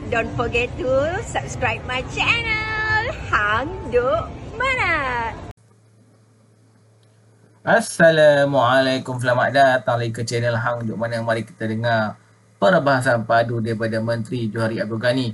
Don't forget to subscribe my channel. Hang Duk Mana. Assalamualaikum, selamat datang lagi ke channel Hang Duk Mana. Mari kita dengar perbahasan padu daripada Menteri Johari Abdul Ghani.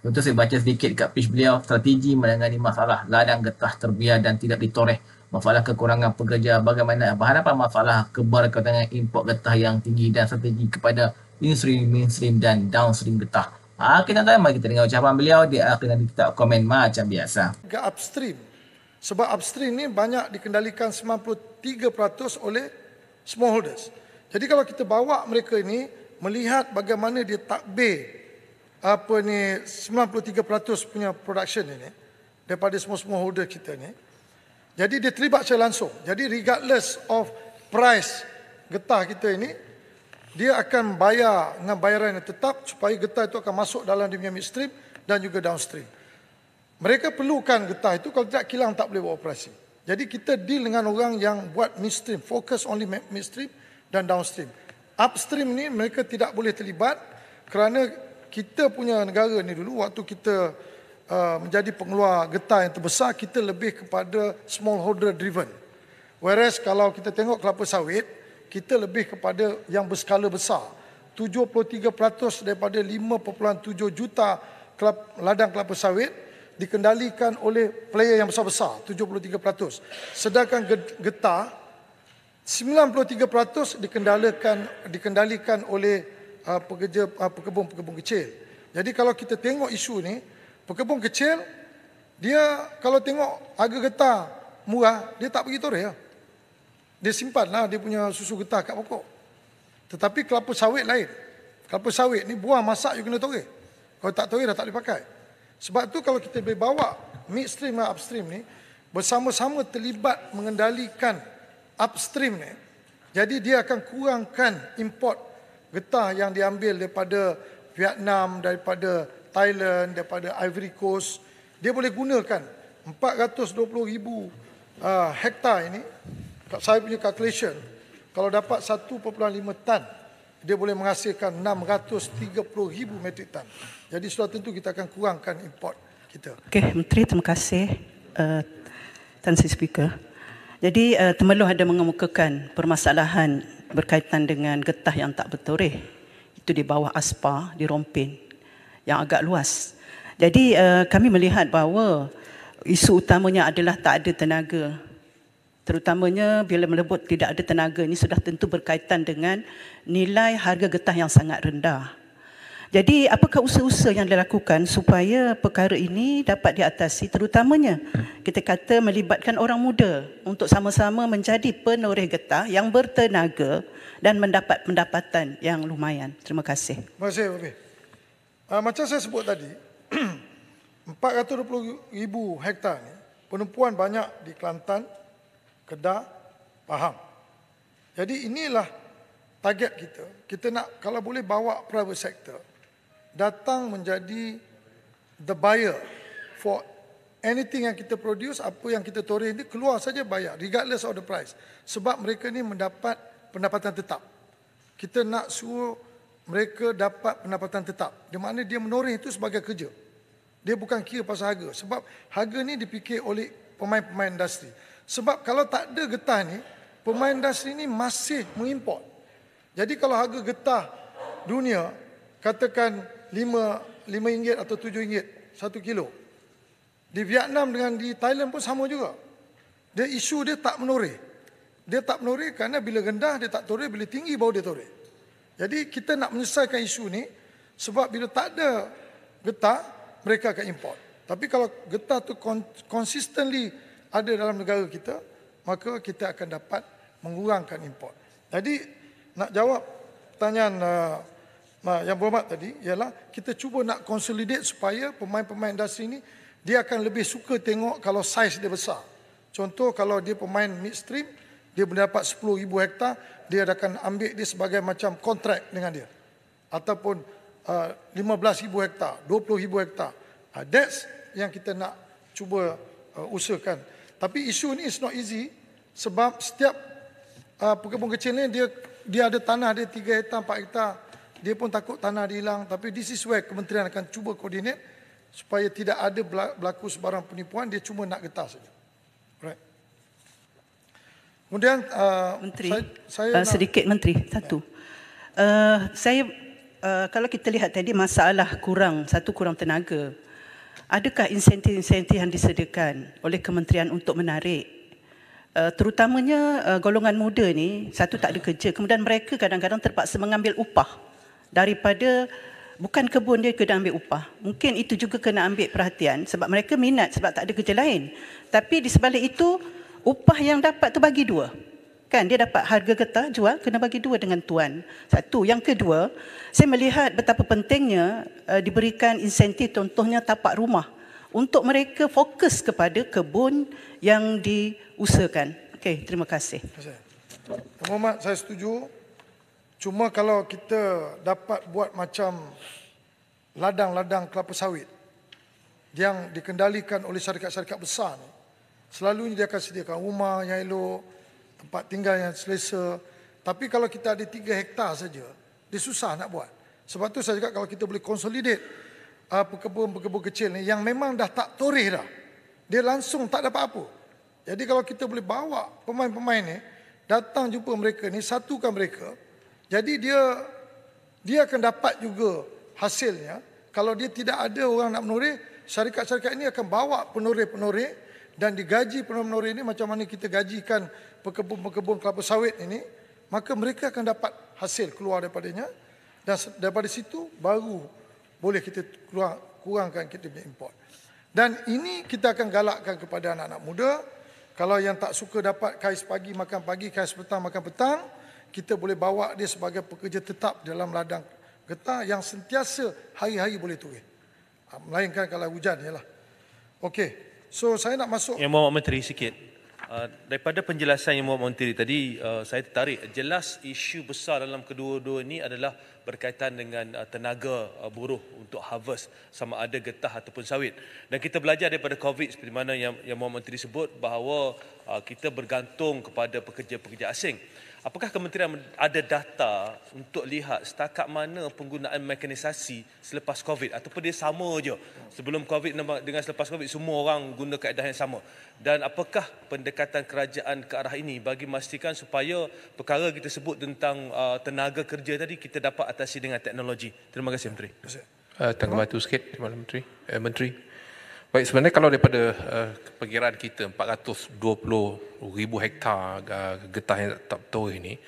Untuk saya baca sedikit kat page beliau, strategi menangani masalah ladang getah terbiar dan tidak ditoreh, masalah kekurangan pekerja, bagaimana berhadapan masalah keberkaitan import getah yang tinggi dan strategi kepada instream, mainstream dan downstream getah. Kita tahu, mari kita dengar ucapan beliau. Dia akan nanti kita komen macam biasa. Ke upstream. Sebab upstream ni banyak dikendalikan 93% oleh smallholders. Jadi kalau kita bawa mereka ini melihat bagaimana dia takbir 93% punya production ini daripada smallholder kita ni. Jadi dia terlibat secara langsung. Jadi regardless of price getah kita ini, dia akan bayar dengan bayaran yang tetap supaya getah itu akan masuk dalam dia punya midstream dan juga downstream. Mereka perlukan getah itu, kalau tidak kilang tak boleh buat operasi. Jadi kita deal dengan orang yang buat midstream, fokus only midstream dan downstream. Upstream ni mereka tidak boleh terlibat kerana kita punya negara ni dulu waktu kita menjadi pengeluar getah yang terbesar, kita lebih kepada smallholder driven. Whereas kalau kita tengok kelapa sawit, kita lebih kepada yang berskala besar. 73% daripada 5.7 juta ladang kelapa sawit dikendalikan oleh player yang besar-besar, 73%. Sedangkan getah 93% dikendalikan oleh pekebun kecil. Jadi kalau kita tengok isu ni, pekebun kecil dia kalau tengok harga getah murah, dia tak pergi toreh lah. Dia simpanlah dia punya susu getah kat pokok. Tetapi kelapa sawit lain. Kelapa sawit ni buah masak you kena toreh. Kalau tak toreh dah tak boleh pakai. Sebab tu kalau kita boleh bawa midstream dan upstream ni bersama-sama terlibat mengendalikan upstream ni, jadi dia akan kurangkan import getah yang diambil daripada Vietnam, daripada Thailand, daripada Ivory Coast. Dia boleh gunakan 420,000 hektar ini. Saya punya calculation, kalau dapat 1.5 tan, dia boleh menghasilkan 630,000 metrik tan. Jadi sudah tentu kita akan kurangkan import kita. Okey, Menteri, terima kasih. Tan Sri Speaker. Jadi Temeloh ada mengemukakan permasalahan berkaitan dengan getah yang tak bertoreh. Itu di bawah ASPA, di Rompin, yang agak luas. Jadi kami melihat bahawa isu utamanya adalah tak ada tenaga. Terutamanya bila menyebut tidak ada tenaga, ini sudah tentu berkaitan dengan nilai harga getah yang sangat rendah. Jadi apakah usaha-usaha yang dilakukan supaya perkara ini dapat diatasi, terutamanya kita kata melibatkan orang muda untuk sama-sama menjadi penoreh getah yang bertenaga dan mendapat pendapatan yang lumayan. Terima kasih. Terima kasih, Habib. Macam saya sebut tadi, 420,000 hektar ni, penumpuan banyak di Kelantan, Kedah, Pahang. Jadi inilah target kita. Kita nak kalau boleh bawa private sector datang menjadi the buyer for anything yang kita produce, apa yang kita toreh ini keluar saja bayar regardless of the price. Sebab mereka ni mendapat pendapatan tetap. Kita nak suruh mereka dapat pendapatan tetap. Di mana dia menoreh itu sebagai kerja. Dia bukan kira pasal harga. Sebab harga ni dipikir oleh pemain-pemain industri. Sebab kalau tak ada getah ni, pemain industri ni masih mengimport. Jadi kalau harga getah dunia, katakan RM5 atau RM7 1 kilo. Di Vietnam dengan di Thailand pun sama juga. Dia isu dia tak menoreh. Dia tak menoreh kerana bila rendah dia tak toreh, bila tinggi baru dia toreh. Jadi kita nak menyelesaikan isu ni sebab bila tak ada getah, mereka akan import. Tapi kalau getah tu consistently ada dalam negara kita, maka kita akan dapat mengurangkan import. Jadi nak jawab pertanyaan yang berhormat tadi ialah kita cuba nak consolidate supaya pemain-pemain industri ini dia akan lebih suka tengok kalau saiz dia besar. Contoh kalau dia pemain midstream, dia mendapat 10,000 hektar, dia akan ambil dia sebagai macam kontrak dengan dia. Ataupun 15,000 hektar, 20,000 hektar. That's yang kita nak cuba usahakan. Tapi isu ni is not easy sebab setiap pekebun kecil ni dia ada tanah dia 3 hektar, 4 hektar dia pun takut tanah dia hilang. Tapi this is where kementerian akan cuba koordinat supaya tidak ada berlaku sebarang penipuan, dia cuma nak getah saja. Right. Kemudian Menteri, saya sedikit Menteri, satu. Kalau kita lihat tadi masalah kurang tenaga, adakah insentif-insentif yang disediakan oleh kementerian untuk menarik terutamanya golongan muda ni, satu tak ada kerja, kemudian mereka kadang-kadang terpaksa mengambil upah daripada bukan kebun dia kena ambil upah. Mungkin itu juga kena ambil perhatian sebab mereka minat sebab tak ada kerja lain. Tapi di sebalik itu upah yang dapat tu bagi dua. Kan dia dapat harga getah jual kena bagi dua dengan tuan. Satu, yang kedua, saya melihat betapa pentingnya diberikan insentif contohnya tapak rumah untuk mereka fokus kepada kebun yang diusahakan. Okey, terima kasih. Muhammad, saya setuju. Cuma kalau kita dapat buat macam ladang-ladang kelapa sawit yang dikendalikan oleh syarikat-syarikat besar ni, selalunya dia akan sediakan rumah yang elok, tempat tinggal yang selesa. Tapi kalau kita ada 3 hektar saja, dia susah nak buat. Sebab tu saya cakap kalau kita boleh consolidate pekebun-pekebun kecil ni yang memang dah tak toreh dah, dia langsung tak dapat apa. Jadi kalau kita boleh bawa pemain-pemain ni datang jumpa mereka ni, satukan mereka, jadi dia akan dapat juga hasilnya. Kalau dia tidak ada orang nak menoreh, syarikat-syarikat ini akan bawa penoreh-penoreh dan digaji penoreh-penoreh ini macam mana kita gajikan pekebun-pekebun kelapa sawit ini, maka mereka akan dapat hasil keluar daripadanya, dan daripada situ baru boleh kita kurangkan kita punya import. Dan ini kita akan galakkan kepada anak-anak muda. Kalau yang tak suka dapat kais pagi makan pagi, kais petang makan petang, kita boleh bawa dia sebagai pekerja tetap dalam ladang getah yang sentiasa hari-hari boleh turun. Melainkan kalau hujan ialah. Okey. So saya nak masuk Yang Muhammad Menteri sikit. Daripada penjelasan Yang Muhammad Menteri tadi, saya tertarik. Jelas isu besar dalam kedua-dua ini adalah berkaitan dengan tenaga buruh untuk harvest, sama ada getah ataupun sawit. Dan kita belajar daripada COVID seperti mana yang Muhammad Menteri sebut bahawa kita bergantung kepada pekerja-pekerja asing. Apakah kementerian ada data untuk lihat setakat mana penggunaan mekanisasi selepas COVID, ataupun dia sama je sebelum COVID dengan selepas COVID semua orang guna kaedah yang sama? Dan apakah pendekatan kerajaan ke arah ini bagi memastikan supaya perkara kita sebut tentang tenaga kerja tadi kita dapat atasi dengan teknologi? Terima kasih Menteri. Tanggapan batu sikit, Menteri. Baik, sebenarnya kalau daripada perkiraan kita 420,000 hektar getah yang tak betul ini,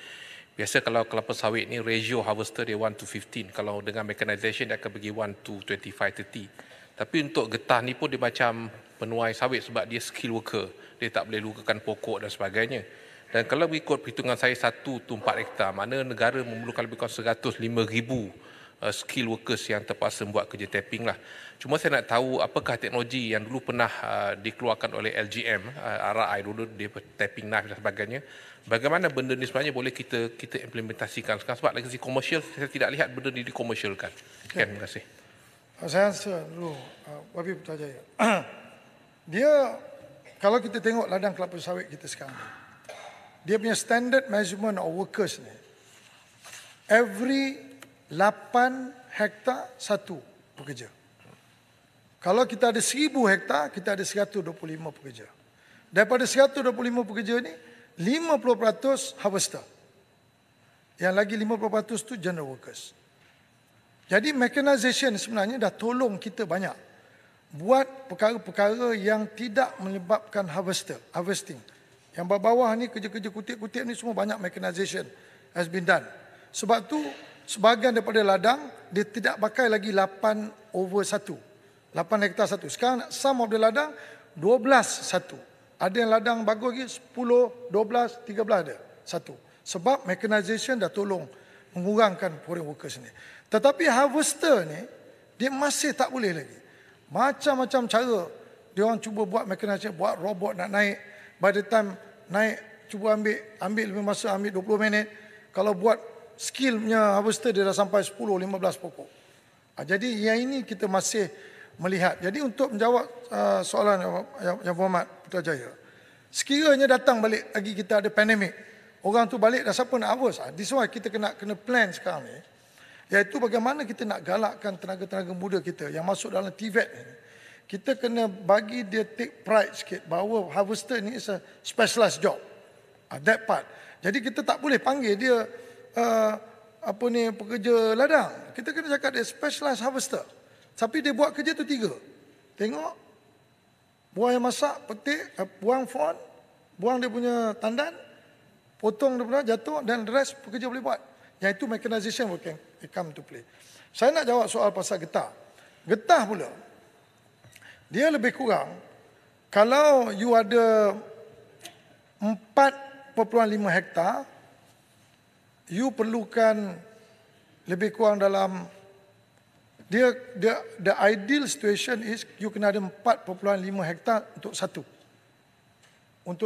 biasa kalau kelapa sawit ni ratio harvester dia 1:15. Kalau dengan mechanization dia akan bagi 1:25-30. Tapi untuk getah ni pun dia macam penuai sawit sebab dia skill worker. Dia tak boleh lukakan pokok dan sebagainya. Dan kalau mengikut perhitungan saya 1/4 hektar, mana negara memerlukan lebih kurang 105,000 skill workers yang terpaksa buat kerja tapping lah. Cuma saya nak tahu apakah teknologi yang dulu pernah dikeluarkan oleh LGM, RI dulu, dia tapping knife dan sebagainya. Bagaimana benda ni sebenarnya boleh kita implementasikan sekarang, sebab dari segi komersial saya tidak lihat benda ni dikomersialkan. Terima kasih. Saya answer dulu, Wabi Putrajaya. Dia, kalau kita tengok ladang kelapa sawit kita sekarang, dia punya standard measurement of workers ni, every 8 hektar satu pekerja. Kalau kita ada 1,000 hektar, kita ada 125 pekerja. Daripada 125 pekerja ni, 50% harvester. Yang lagi 50% tu general workers. Jadi mechanization sebenarnya dah tolong kita banyak buat perkara-perkara yang tidak menyebabkan harvesting. Yang bawah ni kerja-kerja kutip-kutip ni semua banyak mechanization has been done. Sebab tu sebahagian daripada ladang dia tidak pakai lagi 8/1. 8 hektar satu. Sekarang some of the ladang 12/1. Ada yang ladang bagus lagi 10, 12, 13 ada satu. Sebab mechanization dah tolong mengurangkan foreign workers ni. Tetapi harvester ni dia masih tak boleh lagi. Macam-macam cara dia orang cuba buat mechanization, buat robot nak naik. By the time naik cuba ambil lebih masa, ambil 20 minit. Kalau buat skillnya harvester dia dah sampai 10-15 pokok. Jadi yang ini kita masih melihat. Jadi untuk menjawab soalan yang Muhammad Putrajaya, sekiranya datang balik lagi kita ada pandemik, orang tu balik dah siapa nak harvest? This why kita kena plan sekarang ni. Iaitu bagaimana kita nak galakkan tenaga-tenaga muda kita yang masuk dalam TVET ini. Kita kena bagi dia take pride sikit bahawa harvester ni is a specialized job. That part. Jadi kita tak boleh panggil dia pekerja ladang. Kita kena cakap dia specialized harvester. Tapi dia buat kerja tu 3. Tengok, buah yang masak, petik, buang fawn, buang dia punya tandan, potong dia punya jatuh, dan the rest pekerja boleh buat. Yang itu mechanization will come to play. Saya nak jawab soal pasal getah. Getah pula, dia lebih kurang, kalau you ada 4.5 hektar, you perlukan lebih kurang dalam, the ideal situation is you kena ada 4.5 hektar untuk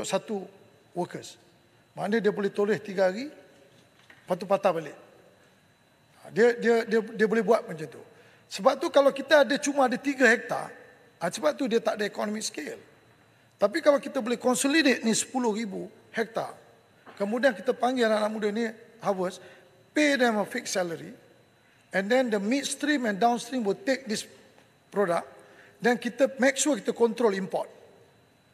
satu workers. Maknanya dia boleh toleh 3 hari, lepas tu patah balik. Dia boleh buat macam tu. Sebab tu kalau kita cuma ada 3 hektar, sebab tu dia tak ada economic scale. Tapi kalau kita boleh consolidate ni 10,000 hektar, kemudian kita panggil anak-anak muda ni harvest, pay them a fixed salary, and then the midstream and downstream will take this product, then kita make sure kita control import.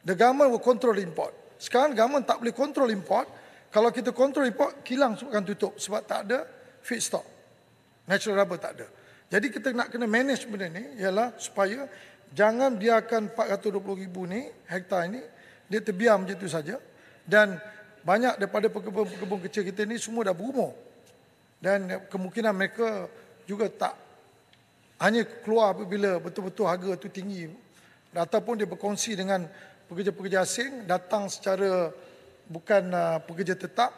The government will control import. Sekarang government tak boleh control import. Kalau kita control import, kilang akan tutup sebab tak ada feedstock. Natural rubber tak ada. Jadi kita nak kena manage benda ni ialah supaya jangan biarkan 420,000 ni hektar ini dia terbiar macam itu saja, dan banyak daripada pekebun-pekebun kecil kita ni semua dah berumur, dan kemungkinan mereka juga tak hanya keluar apabila betul-betul harga tu tinggi, ataupun dia berkongsi dengan pekerja-pekerja asing datang secara bukan pekerja tetap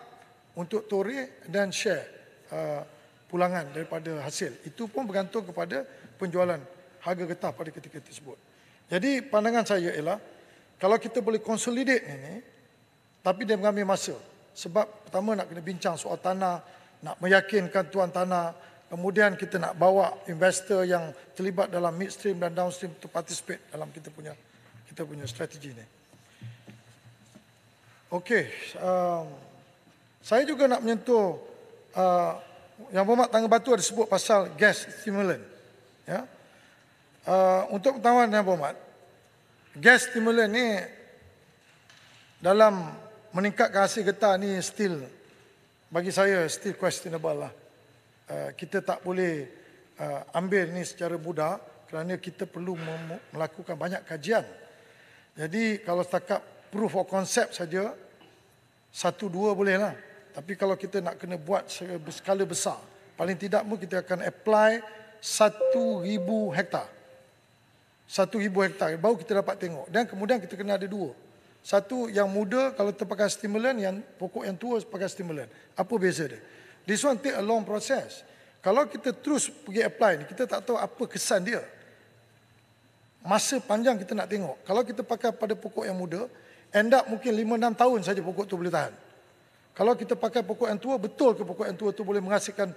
untuk toreh dan share pulangan daripada hasil. Itu pun bergantung kepada penjualan harga getah pada ketika tersebut. Jadi pandangan saya ialah kalau kita boleh consolidate ini, tapi dia mengambil masa. Sebab pertama nak kena bincang soal tanah, nak meyakinkan tuan tanah, kemudian kita nak bawa investor yang terlibat dalam midstream dan downstream to participate dalam kita punya strategi ni. Okey, saya juga nak menyentuh yang Berhormat Tangga Batu ada sebut pasal gas stimulant. Ya. Untuk pengetahuan Yang Berhormat, gas stimulant ni dalam meningkatkan hasil getah ni still, bagi saya still questionable lah. Kita tak boleh ambil ni secara mudah kerana kita perlu melakukan banyak kajian. Jadi kalau setakat proof of concept saja, 1-2 boleh lah. Tapi kalau kita nak kena buat skala besar, paling tidak pun kita akan apply 1,000 hektar. 1,000 hektar baru kita dapat tengok. Dan kemudian kita kena ada 2. Satu yang muda kalau terpakai stimulan, yang pokok yang tua pakai stimulan. Apa beza dia? This one take a long process. Kalau kita terus pergi apply ni, kita tak tahu apa kesan dia. Masa panjang kita nak tengok. Kalau kita pakai pada pokok yang muda, end up mungkin 5-6 tahun saja pokok tu boleh tahan. Kalau kita pakai pokok yang tua, betul ke pokok yang tua tu boleh menghasilkan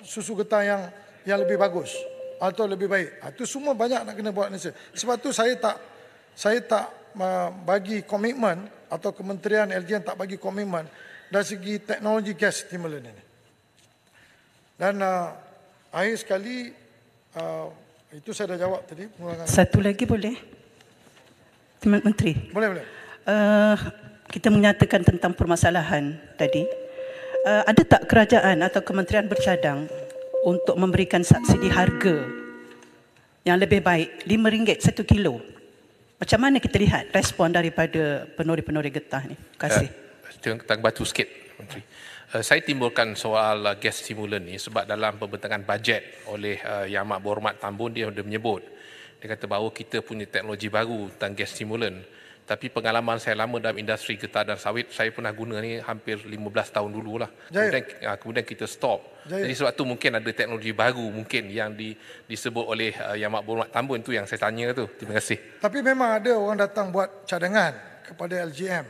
susu getah yang lebih bagus atau lebih baik? Itu semua banyak nak kena buat analisa. Sebab tu saya tak bagi komitmen, atau Kementerian LGN tak bagi komitmen dari segi teknologi gas stimulan ini. Dan akhir sekali, itu saya dah jawab tadi. Satu lagi boleh? Menteri. Boleh. Kita menyatakan tentang permasalahan tadi. Ada tak kerajaan atau kementerian bercadang untuk memberikan subsidi harga yang lebih baik, RM5 1 kilo? Macam mana kita lihat respon daripada penori-penori getah ni? Terima kasih. Tentang batu sikit, Menteri. Saya timbulkan soal gas stimulan ni sebab dalam pembentangan bajet oleh Yang Amat Berhormat Tan Bun, dia menyebut, dia kata bahawa kita punya teknologi baru tentang gas stimulan. Tapi pengalaman saya lama dalam industri getah dan sawit, saya pernah guna ni hampir 15 tahun dululah. Kemudian kita stop. Jadi sebab tu mungkin ada teknologi baru mungkin yang disebut oleh Yang Amat Berhormat Tan Bun, tu yang saya tanya tu. Terima kasih. Tapi memang ada orang datang buat cadangan kepada LGM.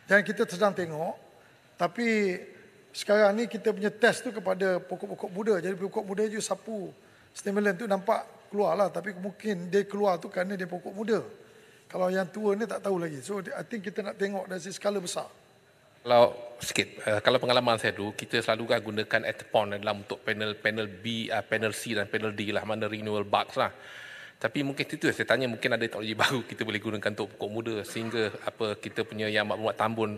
Dan kita sedang tengok. Tapi sekarang ni kita punya test tu kepada pokok-pokok muda. Jadi pokok muda je sapu stimulan tu nampak keluar lah. Tapi mungkin dia keluar tu kerana dia pokok muda. Kalau yang tua ni tak tahu lagi. So I think kita nak tengok dari skala besar. Kalau sikit, kalau pengalaman saya dulu, kita selalu kan gunakan ATPON dalam untuk panel B, panel C dan panel D lah, mana renewal bugs lah. Tapi mungkin itu saya tanya, mungkin ada teknologi baru kita boleh gunakan untuk pokok muda sehingga kita punya yang maklumat tambun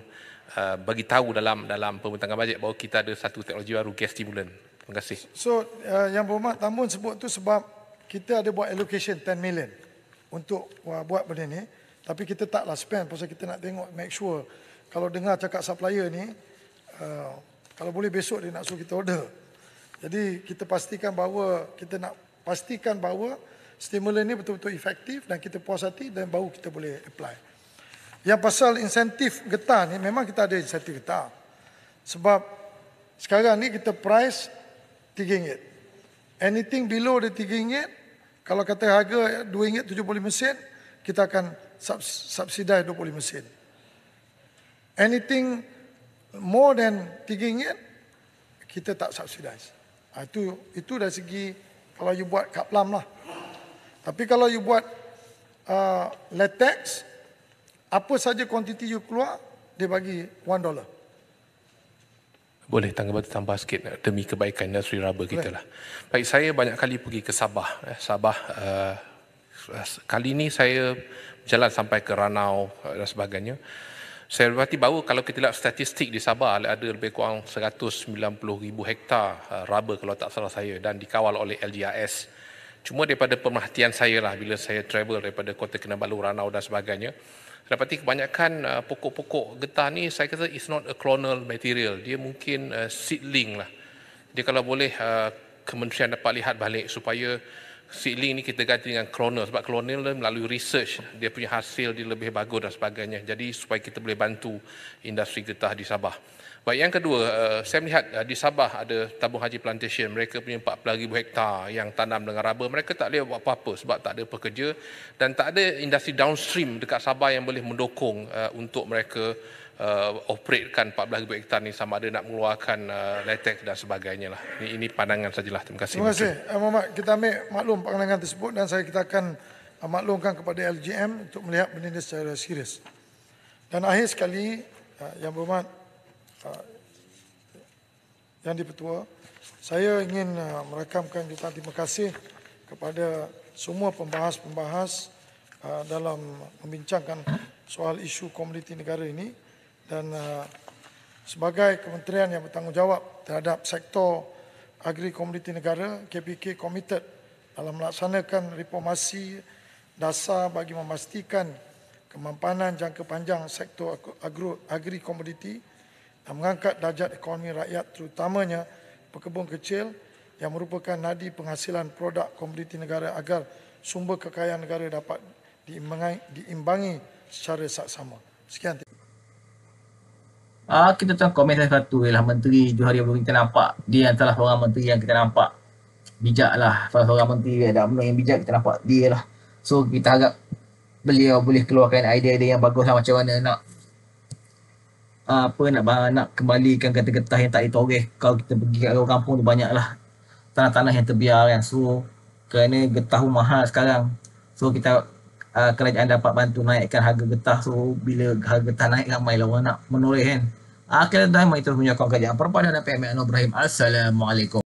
bagi tahu dalam pembentangan bajet bahawa kita ada satu teknologi baru, gas stimulant. Terima kasih. So, yang Berhormat Tambun sebut tu sebab kita ada buat allocation 10 million untuk buat benda ni. Tapi kita taklah spend pasal kita nak tengok, make sure. Kalau dengar cakap supplier ni, kalau boleh besok dia nak suruh kita order. Jadi kita pastikan bahawa, stimulan ni betul-betul efektif dan kita puas hati dan baru kita boleh apply. Yang pasal insentif getah ni, memang kita ada insentif getah. Sebab sekarang ni kita price RM3. Anything below the RM3, kalau kata harga RM2.75, kita akan subsidize 25 sen. Anything more than RM3, kita tak subsidize. Itu dari segi kalau you buat kat plum lah. Tapi kalau you buat latex, apa saja kuantiti you keluar, dia bagi $1. Boleh tambah sikit demi kebaikan industri rubber kita lah. Baik, saya banyak kali pergi ke Sabah. Kali ini saya jalan sampai ke Ranau dan sebagainya. Saya dapati bahawa kalau kita lihat statistik di Sabah, ada lebih kurang 190,000 hektar rubber kalau tak salah saya, dan dikawal oleh LGRS. Cuma daripada pemerhatian saya lah, bila saya travel daripada Kota Kinabalu, Ranau dan sebagainya, saya dapati kebanyakan pokok-pokok getah ni, saya kata it's not a clonal material. Dia mungkin seedling lah. Dia kalau boleh kementerian dapat lihat balik supaya seedling ni kita ganti dengan clonal, sebab clonal melalui research dia punya hasil dia lebih bagus dan sebagainya. Jadi supaya kita boleh bantu industri getah di Sabah. Baik, yang kedua, saya melihat di Sabah ada Tabung Haji Plantation. Mereka punya 14,000 hektar yang tanam dengan rubber. Mereka tak boleh buat apa-apa sebab tak ada pekerja dan tak ada industri downstream dekat Sabah yang boleh mendukung untuk mereka operatekan 14,000 hektar ni, sama ada nak mengeluarkan latex dan sebagainya lah. Ini pandangan sajalah. Terima kasih. Terima kasih. Muhammad, kita ambil maklum pandangan tersebut dan kita akan maklumkan kepada LGM untuk melihat benda ini secara serius. Dan akhir sekali, Yang Berhormat Yang di-Pertua, saya ingin merakamkan jutaan terima kasih kepada semua pembahas-pembahas dalam membincangkan soal isu komuniti negara ini, dan sebagai kementerian yang bertanggungjawab terhadap sektor agri komuniti negara, KPK committed dalam melaksanakan reformasi dasar bagi memastikan kemampanan jangka panjang sektor agri komoditi dan mengangkat darjat ekonomi rakyat, terutamanya pekebun kecil yang merupakan nadi penghasilan produk komoditi negara, agar sumber kekayaan negara dapat diimbangi secara saksama. Sekian. Kita tengok komen satu ialah Menteri Johari Abdul Ghani. Kita nampak dia antara seorang menteri yang kita nampak bijak lah. Salah seorang menteri ada UMNO yang bijak, kita nampak dia lah. So kita harap beliau boleh keluarkan idea-idea yang bagus lah, macam mana nak kembalikan kata getah yang tak ditoreh. Kalau kita pergi kat luar kampung tu banyaklah tanah-tanah yang terbiar kan. So kerana getah pun mahal sekarang, so kita kerajaan dapat bantu naikkan harga getah. So bila harga getah naik, ramailah orang nak menoreh kan. Akhirnya dah, mari terus menyokong kerajaan Perpaduan dan PMK Anwar Ibrahim. Assalamualaikum.